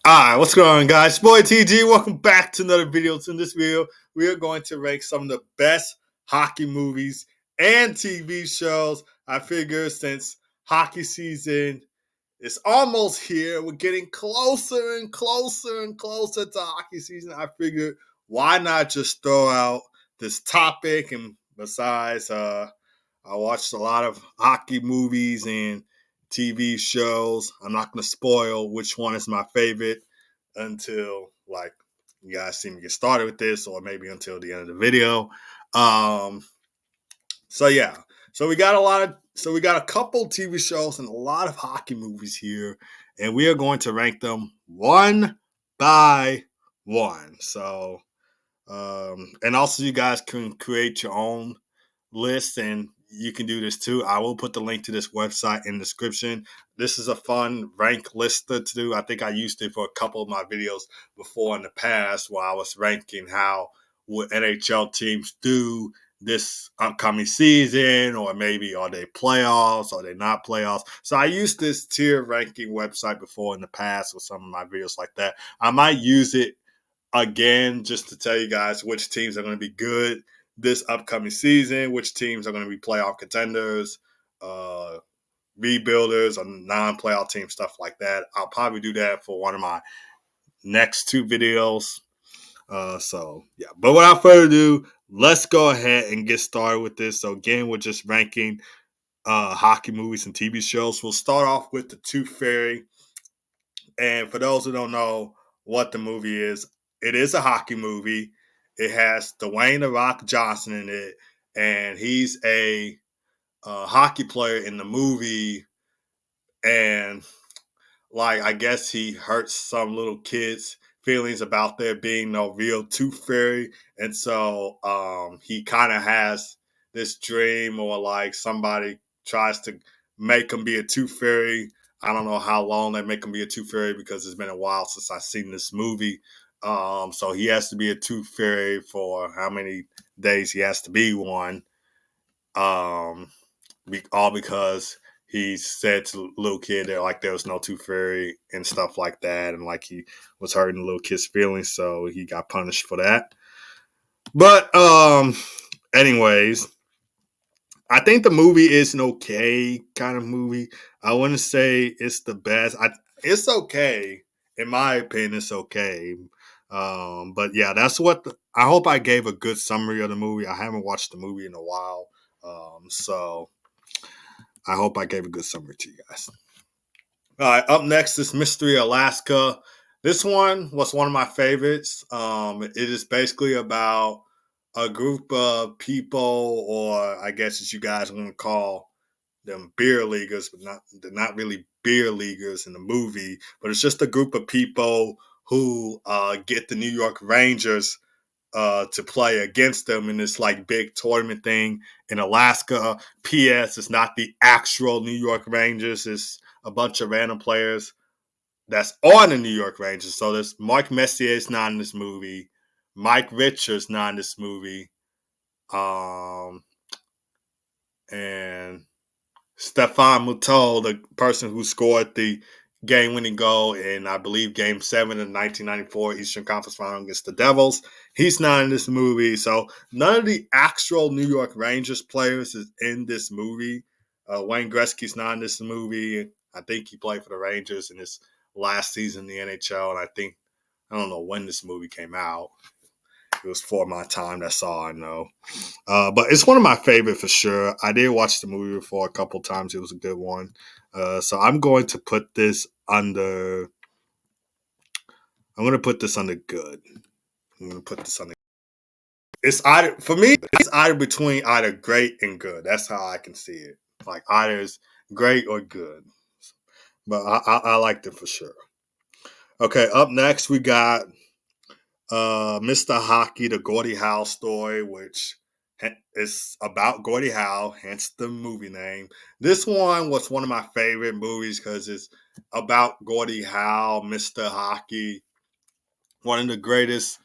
Alright, what's going on, guys? Boy TG, welcome back to another video. In this video, we are going to rank some of the best hockey movies and TV shows. I figure since hockey season is almost here, we're getting closer and closer and closer to hockey season. I figured why not just throw out this topic? And besides, I watched a lot of hockey movies and TV shows. I'm not going to spoil which one is my favorite until you guys see me get started with this, or maybe until the end of the video. Um, so yeah, we got a couple TV shows and a lot of hockey movies here, and we are going to rank them one by one. So, and also you guys can create your own list, and you can do this too. I will put the link to this website in the description. This is a fun rank lister to do. I think I used it for a couple of my videos before in the past, where I was ranking how would NHL teams do this upcoming season, or maybe are they playoffs, or are they not playoffs. So I used this tier ranking website before in the past with some of my videos like that. I might use it again just to tell you guys which teams are going to be good this upcoming season, which teams are going to be playoff contenders, rebuilders, or non-playoff teams, stuff like that. I'll probably do that for one of my next two videos. But without further ado, let's go ahead and get started with this. So again, we're just ranking hockey movies and TV shows. We'll start off with The Tooth Fairy. And for those who don't know what the movie is, it is a hockey movie. It has Dwayne "The Rock" Johnson in it, and he's a hockey player in the movie. And I guess he hurts some little kids' feelings about there being no real Tooth Fairy, and so he kind of has this dream, or somebody tries to make him be a Tooth Fairy. I don't know how long they make him be a Tooth Fairy, because it's been a while since I've seen this movie. So he has to be a Tooth Fairy for how many days he has to be one. All because he said to the little kid that there was no Tooth Fairy and stuff like that, and he was hurting the little kid's feelings, so he got punished for that. But anyways, I think the movie is an okay kind of movie. I wouldn't say it's the best. It's okay. In my opinion, it's okay. But yeah, that's what I hope I gave a good summary of the movie. I haven't watched the movie in a while. So I hope I gave a good summary to you guys. All right, up next is Mystery Alaska. This one was one of my favorites. It is basically about a group of people, or I guess as you guys want to call them, beer leaguers, but they're not really beer leaguers in the movie. But it's just a group of people who get the New York Rangers to play against them in this big tournament thing in Alaska. P.S. It's not the actual New York Rangers. It's a bunch of random players that's on the New York Rangers. So there's Mark Messier's not in this movie. Mike Richards not in this movie. And Stefan Muto, the person who scored the game-winning goal in, I believe, Game 7 in 1994 Eastern Conference Final against the Devils. He's not in this movie. So none of the actual New York Rangers players is in this movie. Wayne Gretzky's not in this movie. I think he played for the Rangers in his last season in the NHL, and I don't know when this movie came out. It was for my time. That's all I know. But it's one of my favorite for sure. I did watch the movie before a couple times. It was a good one. So I'm going to put this under. I'm going to put this under good. I'm going to put this under. It's either for me. It's either between either great and good. That's how I can see it. Either is great or good. But I liked it for sure. Okay, up next we got Mr. Hockey, the Gordie Howe story, which is about Gordie Howe, hence the movie name. This one was one of my favorite movies because it's about Gordie Howe, Mr. Hockey, one of the greatest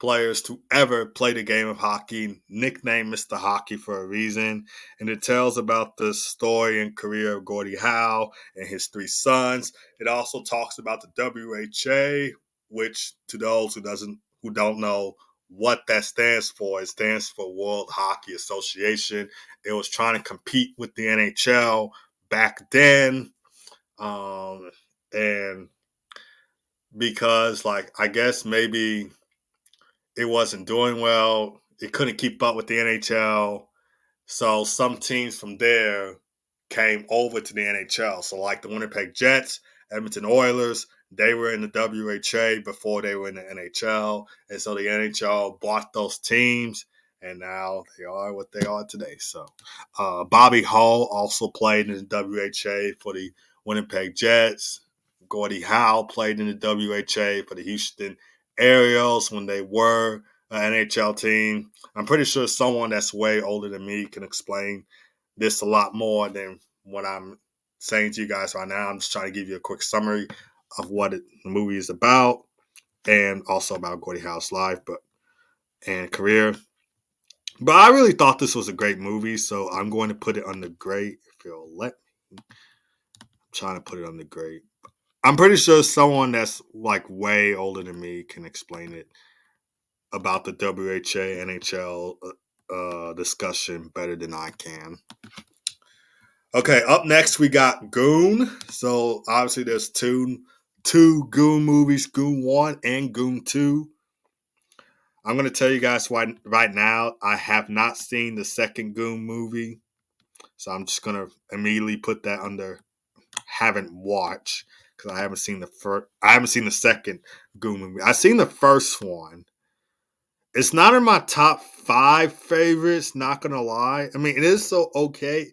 players to ever play the game of hockey, nicknamed Mr. Hockey for a reason. And it tells about the story and career of Gordie Howe and his three sons. It also talks about the WHA, which to those who don't know what that stands for, it stands for World Hockey Association. It was trying to compete with the NHL back then. And because, like, I guess maybe it wasn't doing well, it couldn't keep up with the NHL. So some teams from there came over to the NHL. So like the Winnipeg Jets, Edmonton Oilers, they were in the WHA before they were in the NHL. And so the NHL bought those teams, and now they are what they are today. So Bobby Hull also played in the WHA for the Winnipeg Jets. Gordie Howe played in the WHA for the Houston Aerials when they were an NHL team. I'm pretty sure someone that's way older than me can explain this a lot more than what I'm saying to you guys right now. I'm just trying to give you a quick summary of what the movie is about, and also about Gordie Howe's life and career. But I really thought this was a great movie, so I'm going to put it on the great. If you'll let me, I'm trying to put it on the great. I'm pretty sure someone that's like way older than me can explain it about the WHA NHL discussion better than I can. Okay, up next we got Goon. So obviously there's two Goon movies, Goon 1 and Goon 2. I'm going to tell you guys right now, I have not seen the second Goon movie. So I'm just going to immediately put that under haven't watched, because I haven't seen the second Goon movie. I've seen the first one. It's not in my top 5 favorites, not gonna lie. I mean, it is so okay.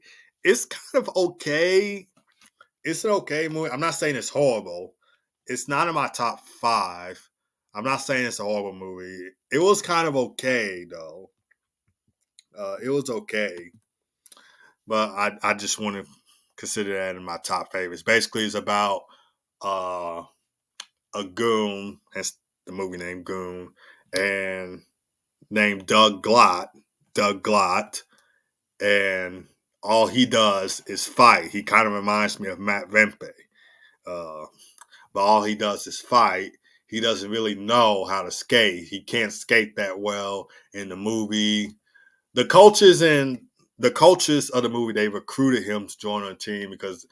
It's kind of okay. It's an okay movie. I'm not saying it's horrible. It's not in my top 5. I'm not saying it's a horrible movie. It was kind of okay though. It was okay, but I just want to consider that in my top favorites. Basically, it's about uh, a goon. That's the movie named Goon, and named Doug Glott. Doug Glott, and all he does is fight. He kind of reminds me of Matt Vempe, but all he does is fight. He doesn't really know how to skate. He can't skate that well in the movie. The coaches of the movie, they recruited him to join a team because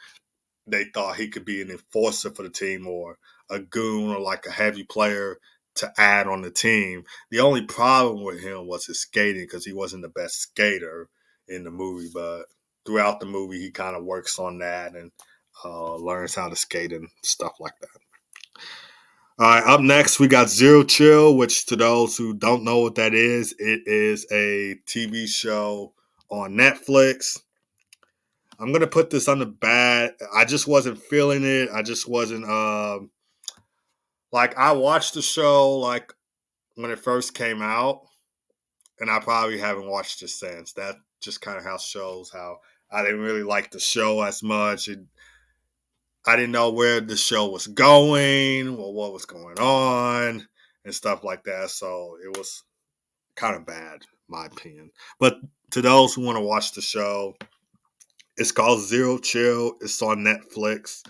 they thought he could be an enforcer for the team, or a goon, or like a heavy player to add on the team. The only problem with him was his skating, because he wasn't the best skater in the movie. But throughout the movie, he kind of works on that and learns how to skate and stuff like that. All right, up next, we got Zero Chill, which to those who don't know what that is, it is a TV show on Netflix. I'm going to put this on the bad. I just wasn't feeling it. I just wasn't, like, I watched the show, like, when it first came out, and I probably haven't watched it since. That just kind of how shows how I didn't really like the show as much. I didn't know where the show was going or what was going on and stuff like that. So it was kind of bad, in my opinion. But to those who want to watch the show, it's called Zero Chill. It's on Netflix.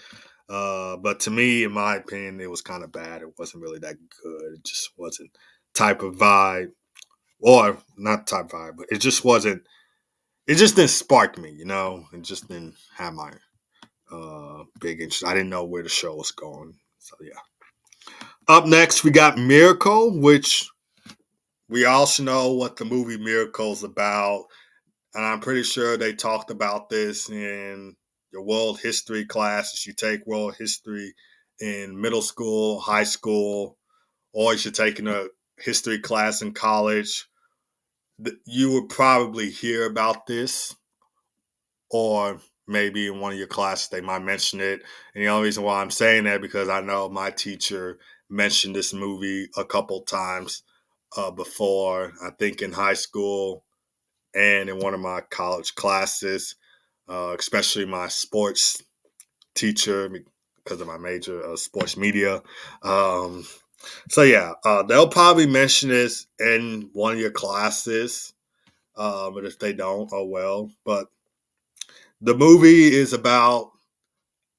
But to me, in my opinion, it was kind of bad. It wasn't really that good. It just wasn't type of vibe, or not type vibe, but it just wasn't. It just didn't spark me, you know. It just didn't have my big interest. I didn't know where the show was going. So yeah. Up next, we got Miracle, which we also know what the movie Miracle is about. And I'm pretty sure they talked about this in your world history classes. You take world history in middle school, high school, or if you're taking a history class in college. You would probably hear about this, or maybe in one of your classes they might mention it. And the only reason why I'm saying that, because I know my teacher mentioned this movie a couple times before, I think in high school and in one of my college classes, especially my sports teacher, because of my major, sports media. So yeah, they'll probably mention this in one of your classes. But if they don't, oh well. But the movie is about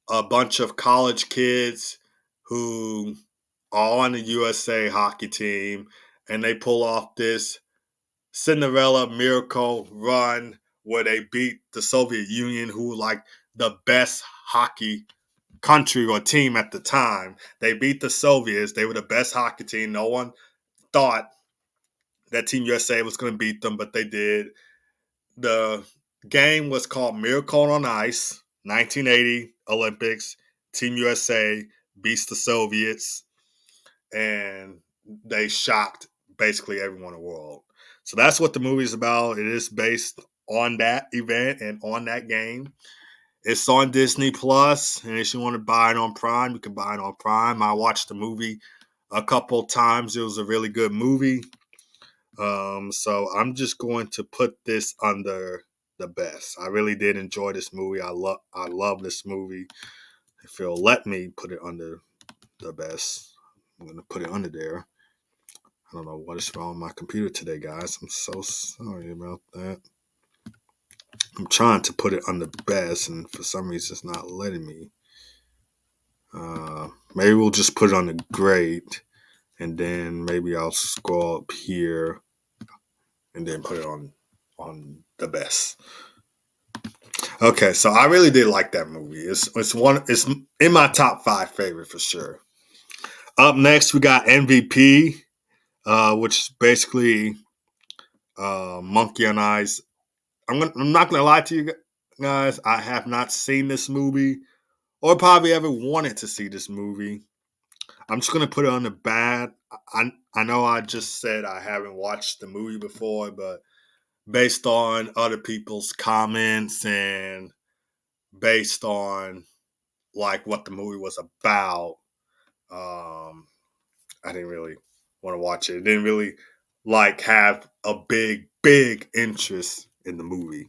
a bunch of college kids who are on the USA hockey team, and they pull off this Cinderella miracle run where they beat the Soviet Union, who were like the best hockey country or team at the time. They beat the Soviets. They were the best hockey team. No one thought that Team USA was going to beat them, but they did. The game was called Miracle on Ice, 1980 Olympics. Team USA beats the Soviets, and they shocked basically everyone in the world. So that's what the movie is about. It is based on that event and on that game. It's on Disney Plus, and if you want to buy it on Prime, you can buy it on Prime. I watched the movie a couple times. It was a really good movie. So I'm just going to put this under the best. I really did enjoy this movie. I love this movie. If you'll let me put it under the best, I'm gonna put it under there. I don't know what is wrong with my computer today, guys. I'm so sorry about that. I'm trying to put it under best, and for some reason, it's not letting me. Maybe we'll just put it on the great, and then maybe I'll scroll up here and then put it on the best. Okay, so I really did like that movie. It's in my top 5 favorite for sure. Up next, we got MVP, which is basically Monkey on Ice. I'm not gonna lie to you guys. I have not seen this movie, or probably ever wanted to see this movie. I'm just gonna put it on the bad. I know I just said I haven't watched the movie before, but based on other people's comments and based on like what the movie was about, I didn't really want to watch it. It didn't really like have a big interest in the movie.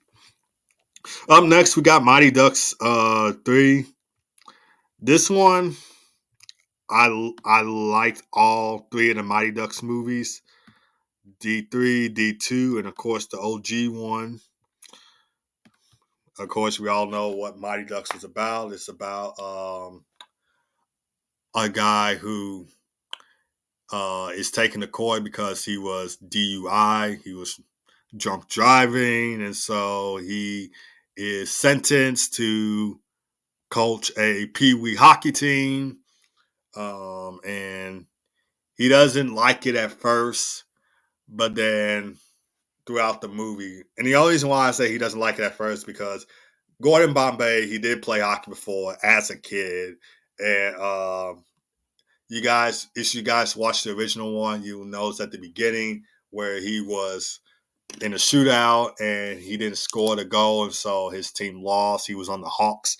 Up next, we got Mighty Ducks 3. This one, I liked all 3 of the Mighty Ducks movies. D3, D2, and of course the OG one. Of course, we all know what Mighty Ducks is about. It's about a guy who is taken to court because he was DUI. He was drunk driving, and so he is sentenced to coach a Pee Wee hockey team. And he doesn't like it at first, but then throughout the movie, and the only reason why I say he doesn't like it at first because Gordon Bombay, he did play hockey before as a kid, and if you guys watch the original one, you'll notice at the beginning where he was in a shootout and he didn't score the goal, and so his team lost. He was on the Hawks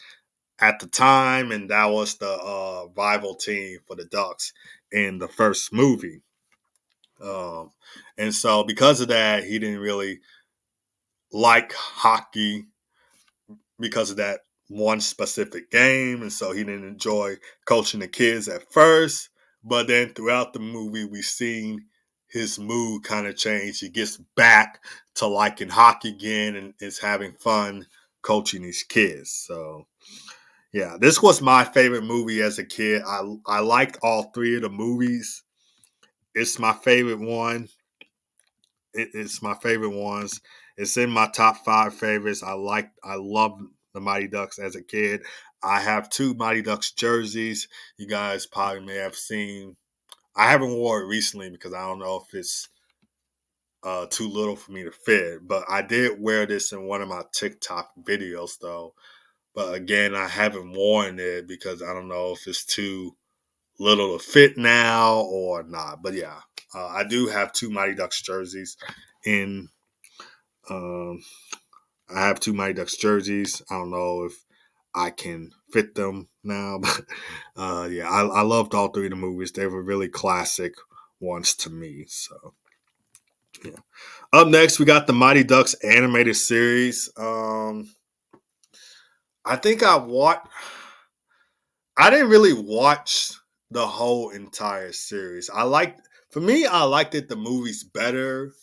at the time, and that was the rival team for the Ducks in the first movie. And so because of that, he didn't really like hockey because of that one specific game, and so he didn't enjoy coaching the kids at first. But then throughout the movie, we've seen his mood kind of change. He gets back to liking hockey again and is having fun coaching these kids. So yeah, this was my favorite movie as a kid. I liked all 3 of the movies. It's my favorite one. It's my favorite ones. It's in my top 5 favorites. I love the Mighty Ducks as a kid. I have 2 Mighty Ducks jerseys. You guys probably may have seen. I haven't worn it recently because I don't know if it's too little for me to fit. But I did wear this in one of my TikTok videos though. But again, I haven't worn it because I don't know if it's too little to fit now or not. But yeah, I do have 2 Mighty Ducks jerseys. In I have 2 Mighty Ducks jerseys. I don't know if I can fit them now, but yeah, I loved all 3 of the movies. They were really classic ones to me. So yeah. Up next, we got the Mighty Ducks animated series. I think I didn't really watch the whole entire series. I liked it the movies better.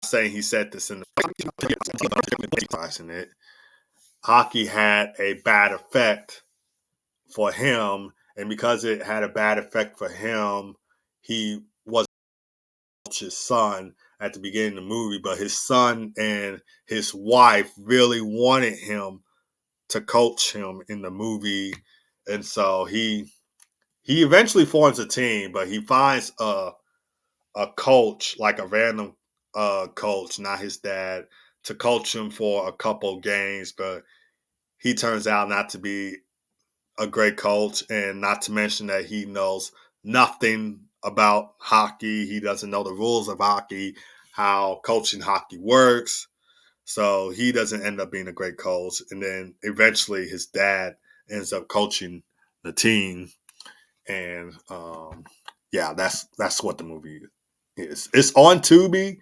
Saying he said this in the hockey had a bad effect for him, and because it had a bad effect for him, he was his son at the beginning of the movie, but his son and his wife really wanted him to coach him in the movie, and so he eventually forms a team, but he finds a coach, like a random coach, not his dad, to coach him for a couple games, but he turns out not to be a great coach, and not to mention that he knows nothing about hockey. He doesn't know the rules of hockey, how coaching hockey works. So he doesn't end up being a great coach. And then eventually his dad ends up coaching the team. And yeah, that's what the movie is. It's on Tubi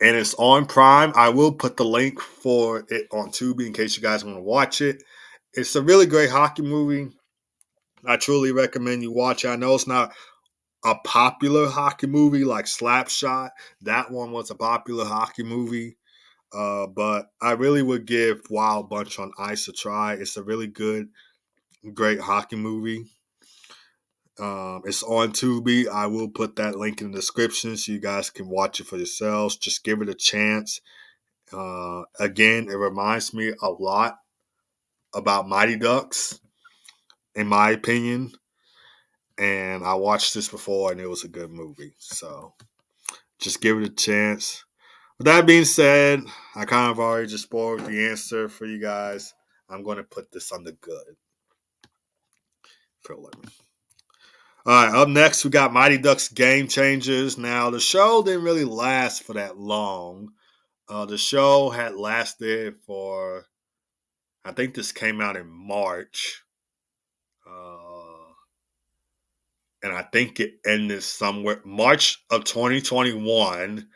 and it's on Prime. I will put the link for it on Tubi in case you guys want to watch it. It's a really great hockey movie. I truly recommend you watch it. I know it's not a popular hockey movie like Slapshot. That one was a popular hockey movie. But I really would give Wild Bunch on Ice a try. It's a really good, great hockey movie. It's on Tubi. I will put that link in the description so you guys can watch it for yourselves. Just give it a chance. Again, it reminds me a lot about Mighty Ducks, in my opinion. And I watched this before, and it was a good movie. So just give it a chance. With that being said, I kind of already just spoiled the answer for you guys. I'm going to put this on the good for 11. All right, up next, we got Mighty Ducks Game Changers. Now, the show didn't really last for that long. The show had lasted for, I think this came out in March. And I think it ended somewhere, March of 2021.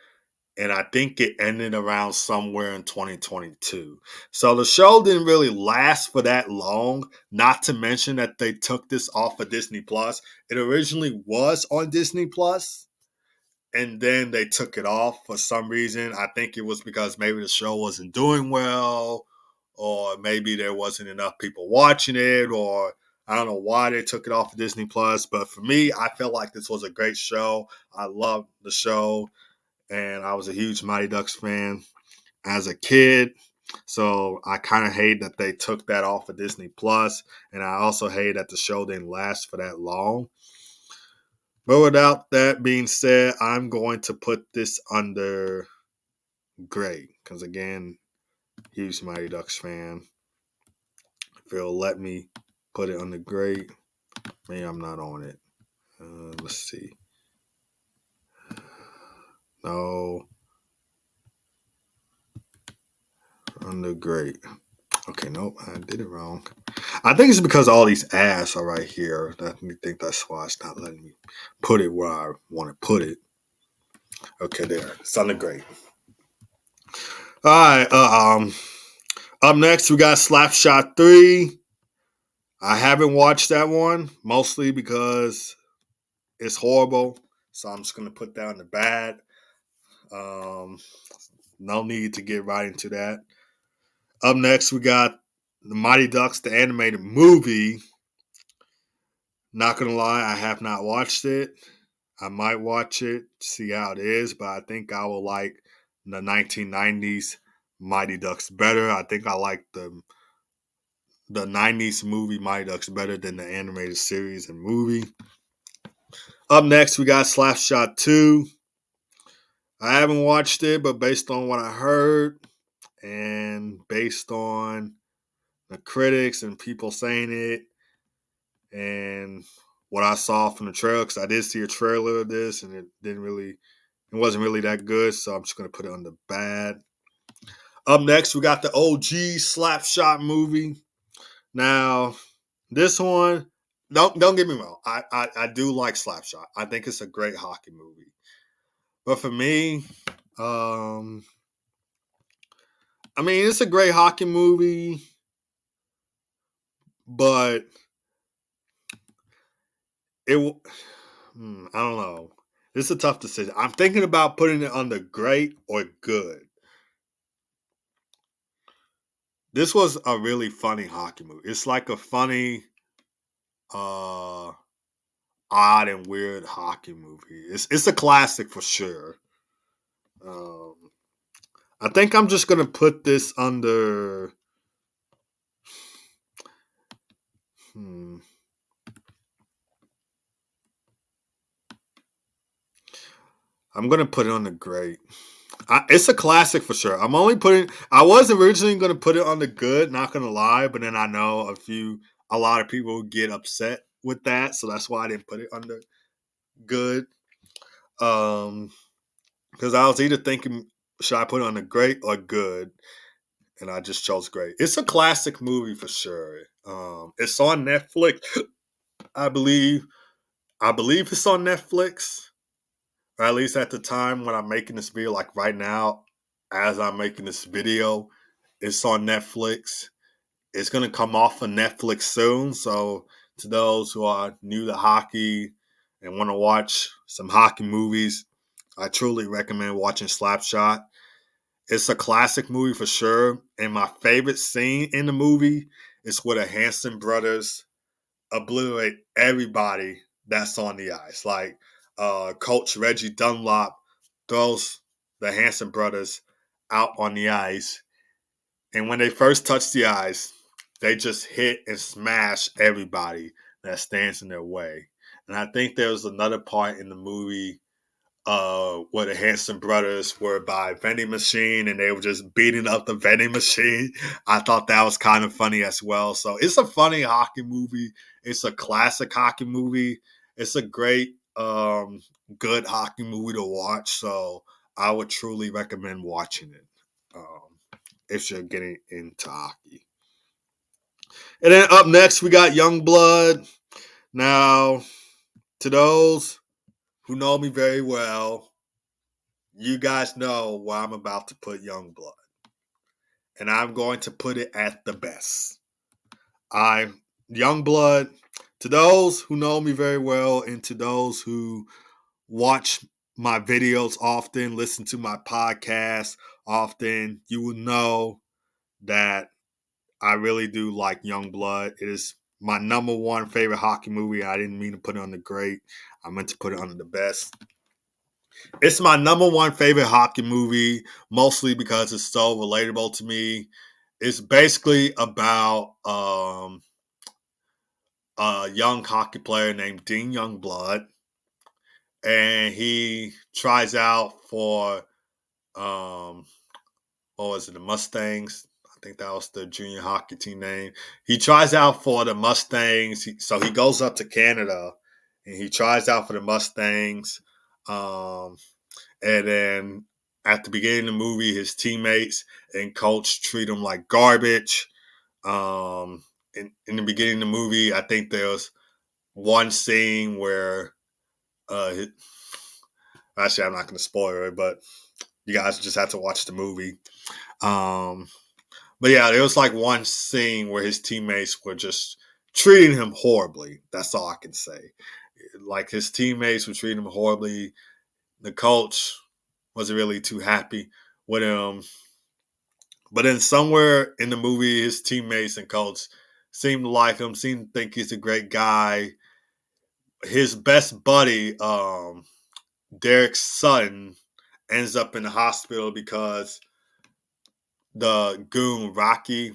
And I think it ended around somewhere in 2022. So the show didn't really last for that long, not to mention that they took this off of Disney Plus. It originally was on Disney Plus, and then they took it off for some reason. I think it was because maybe the show wasn't doing well, or maybe there wasn't enough people watching it, or I don't know why they took it off of Disney Plus. But for me, I felt like this was a great show. I loved the show, and I was a huge Mighty Ducks fan as a kid. So I kind of hate that they took that off of Disney Plus, and I also hate that the show didn't last for that long. But without that being said, I'm going to put this under great because again, huge Mighty Ducks fan. If it'll let me put it under great, maybe I'm not on it. Let's see. No, under great. Okay, nope, I did it wrong. I think it's because all these ads are right here. I think that's why it's not letting me put it where I want to put it. Okay, there. It's under great. All right. Up next, we got Slapshot 3. I haven't watched that one, mostly because it's horrible. So I'm just going to put that on the bad. No need to get right into that. Up next, we got The Mighty Ducks, the animated movie. Not gonna lie, I have not watched it. I might watch it, see how it is, but I think I will like the 1990s Mighty Ducks better. I think I like the 90s movie Mighty Ducks better than the animated series and movie. Up next, we got Slapshot 2. I haven't watched it, but based on what I heard and based on the critics and people saying it and what I saw from the trailer, because I did see a trailer of this and it wasn't really that good, so I'm just going to put it on the bad. Up next, we got the OG Slapshot movie. Now, this one, don't get me wrong. I do like Slapshot. I think it's a great hockey movie. But for me, I mean, it's a great hockey movie, but I don't know. This is a tough decision. I'm thinking about putting it under great or good. This was a really funny hockey movie. It's like a funny, odd and weird hockey movie. It's a classic for sure. I think I'm just gonna put this under. I'm gonna put it on the great. It's a classic for sure. I was originally gonna put it on the good. Not gonna lie, but then I know a lot of people get upset with that, so that's why I didn't put it under good. Because I was either thinking, should I put it on the great or good, and I just chose great. It's a classic movie for sure. It's on Netflix, I believe. I believe it's on Netflix. Or at least at the time when I'm making this video, like right now, as I'm making this video, it's on Netflix. It's going to come off of Netflix soon. So, to those who are new to hockey and want to watch some hockey movies, I truly recommend watching Slapshot. It's a classic movie for sure. And my favorite scene in the movie is where the Hanson brothers obliterate everybody that's on the ice. Like Coach Reggie Dunlop throws the Hanson brothers out on the ice. And when they first touch the ice, they just hit and smash everybody that stands in their way. And I think there was another part in the movie where the Hanson brothers were by a vending machine and they were just beating up the vending machine. I thought that was kind of funny as well. So it's a funny hockey movie. It's a classic hockey movie. It's a great, good hockey movie to watch. So I would truly recommend watching it if you're getting into hockey. And then up next, we got Youngblood. Now, to those who know me very well, you guys know where I'm about to put Youngblood. And I'm going to put it at the best. Youngblood, to those who know me very well and to those who watch my videos often, listen to my podcast often, you will know that I really do like Youngblood. It is my number one favorite hockey movie. I didn't mean to put it on the great. I meant to put it on the best. It's my number one favorite hockey movie, mostly because it's so relatable to me. It's basically about a young hockey player named Dean Youngblood, and he tries out for what was it, the Mustangs? I think that was the junior hockey team name. He tries out for the Mustangs, so he goes up to Canada and he tries out for the Mustangs. And then at the beginning of the movie, his teammates and coach treat him like garbage. In the beginning of the movie, I think there was one scene where, actually, I'm not going to spoil it, but you guys just have to watch the movie. But yeah, there was like one scene where his teammates were just treating him horribly. That's all I can say. Like his teammates were treating him horribly. The coach wasn't really too happy with him. But then somewhere in the movie, his teammates and coach seem to like him, seem to think he's a great guy. His best buddy, Derek's son, ends up in the hospital because the goon Rocky,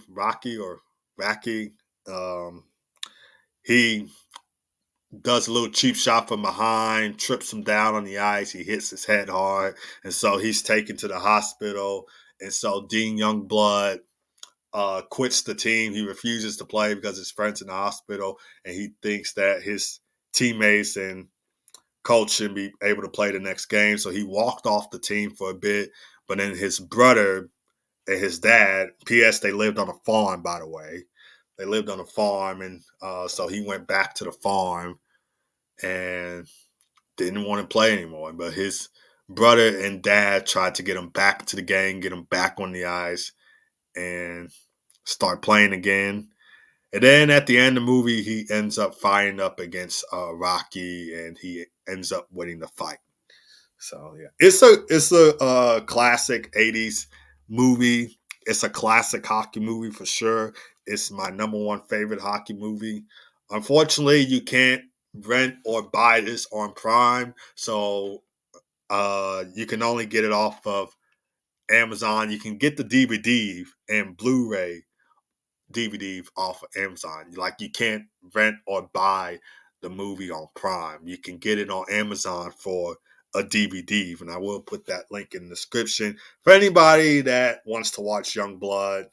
um, he does a little cheap shot from behind, trips him down on the ice. He hits his head hard, and so he's taken to the hospital. And so Dean Youngblood quits the team. He refuses to play because his friend's in the hospital, and he thinks that his teammates and coach should be able to play the next game. So he walked off the team for a bit, but then his brother and his dad, P.S., they lived on a farm, by the way. They lived on a farm, and so he went back to the farm and didn't want to play anymore. But his brother and dad tried to get him back to the game, get him back on the ice, and start playing again. And then at the end of the movie, he ends up fighting up against Rocky, and he ends up winning the fight. So yeah, it's a classic '80s movie. It's a classic hockey movie for sure. It's my number one favorite hockey movie. Unfortunately, you can't rent or buy this on Prime, so you can only get it off of Amazon. You can get the DVD and Blu-ray DVD off of Amazon. Like, you can't rent or buy the movie on Prime. You can get it on Amazon for a DVD, and I will put that link in the description for anybody that wants to watch Youngblood.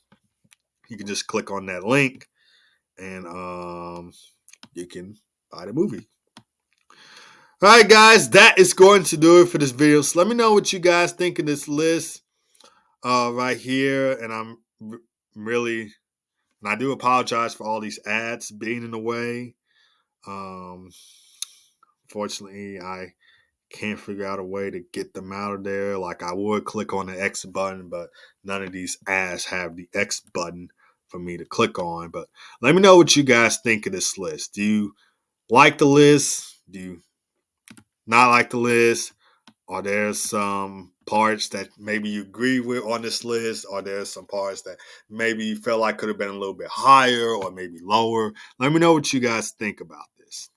You can just click on that link, and you can buy the movie. All right, guys, that is going to do it for this video. So let me know what you guys think of this list right here, and I'm really. And I do apologize for all these ads being in the way. Fortunately, I can't figure out a way to get them out of there. Like, I would click on the X button, but none of these ads have the X button for me to click on. But let me know what you guys think of this list. Do you like the list? Do you not like the list? Are there some parts that maybe you agree with on this list? Are there some parts that maybe you felt like could have been a little bit higher or maybe lower? Let me know what you guys think about this.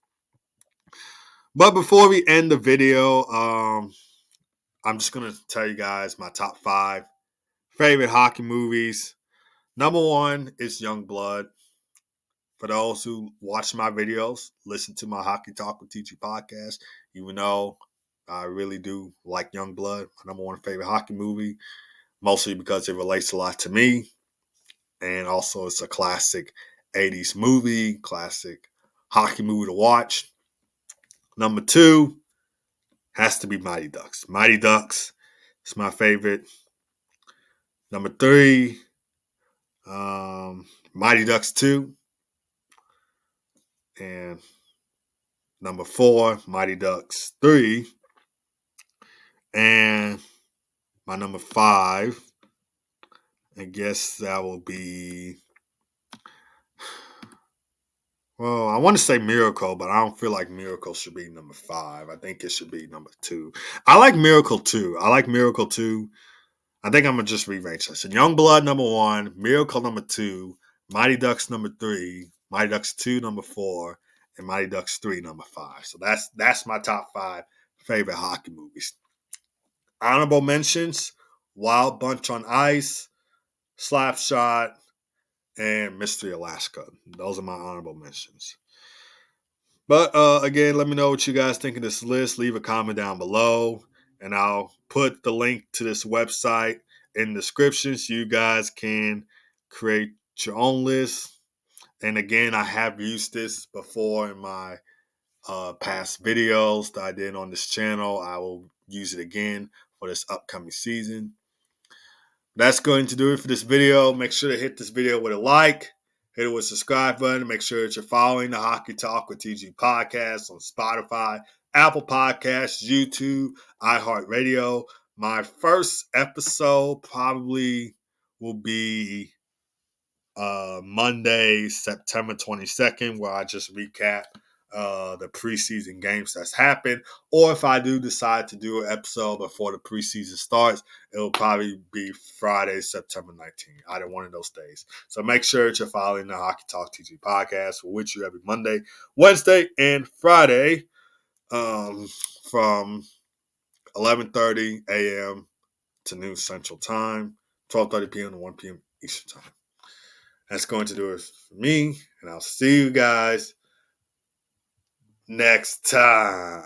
But before we end the video, I'm just going to tell you guys my top 5 favorite hockey movies. Number 1 is Youngblood. For those who watch my videos, listen to my Hockey Talk with TG podcast, you know I really do like Youngblood, my number 1 favorite hockey movie, mostly because it relates a lot to me. And also, it's a classic 80s movie, classic hockey movie to watch. Number 2 has to be Mighty Ducks. Mighty Ducks is my favorite. Number 3, Mighty Ducks 2. And number 4, Mighty Ducks 3. And my number 5, I guess that will be, well, I want to say Miracle, but I don't feel like Miracle should be number 5. I think it should be number 2. I like Miracle 2. I think I'm going to just rearrange this. So Youngblood number 1, Miracle number 2, Mighty Ducks number 3, Mighty Ducks 2 number 4, and Mighty Ducks 3 number 5. So that's my top 5 favorite hockey movies. Honorable mentions: Wild Bunch on Ice, Slapshot, and Mystery Alaska. Those are my honorable mentions. But again, let me know what you guys think of this list. Leave a comment down below, and I'll put the link to this website in the description so you guys can create your own list. And again, I have used this before in my past videos that I did on this channel. I will use it again for this upcoming season. That's going to do it for this video. Make sure to hit this video with a like, hit it with the subscribe button. Make sure that you're following the Hockey Talk with TG podcast on Spotify, Apple Podcasts, YouTube, iHeartRadio. My first episode probably will be Monday, September 22nd, where I just recap the preseason games that's happened. Or if I do decide to do an episode before the preseason starts, it'll probably be Friday, September 19th, either one of those days. So make sure that you're following the Hockey Talk TG podcast, for which you every Monday, Wednesday, and Friday from 11:30 a.m. to noon Central Time, 12:30 p.m. to 1 p.m. Eastern Time. That's going to do it for me, and I'll see you guys next time.